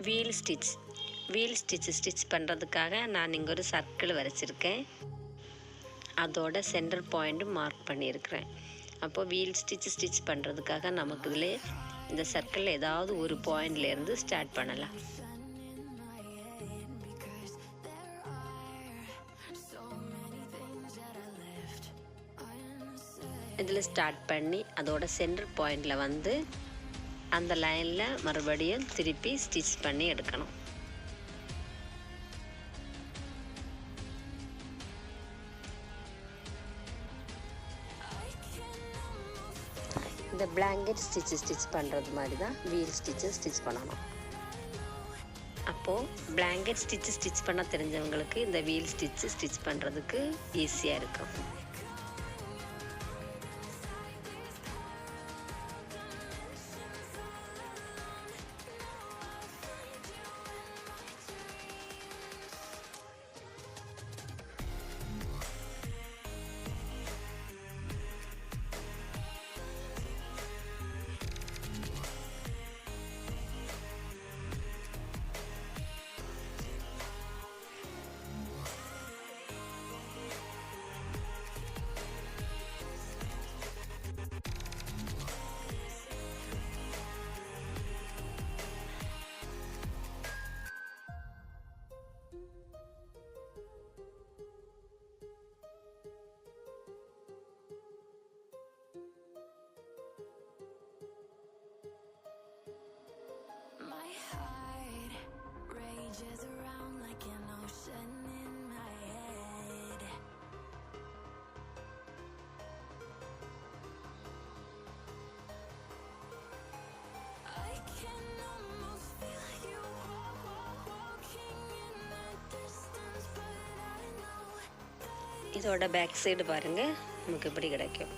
Wheel stitch பண்ணுறதுக்காக நான் இங்கே ஒரு சர்க்கிள் வரைச்சிருக்கேன். அதோட சென்டர் பாயிண்ட்டு மார்க் பண்ணியிருக்கிறேன். அப்போது வீல் ஸ்டிச் பண்ணுறதுக்காக நமக்கு இதில் இந்த சர்க்கிளில் ஏதாவது ஒரு பாயிண்ட்லேருந்து ஸ்டார்ட் பண்ணலாம். இதில் ஸ்டார்ட் பண்ணி அதோட சென்டர் பாயிண்டில் வந்து அந்த லைனில் மறுபடியும் திருப்பி ஸ்டிச் பண்ணி எடுக்கணும். இந்த பிளாங்கெட் ஸ்டிச் பண்ணுறது மாதிரி தான் வீல் ஸ்டிச் பண்ணணும். அப்போது பிளாங்கெட் ஸ்டிச் பண்ண தெரிஞ்சவங்களுக்கு இந்த வீல் ஸ்டிச் பண்ணுறதுக்கு ஈஸியாக இருக்கும். இதோட பேக் சைடு பாருங்கள், நமக்கு இப்படி கிடைக்கும்.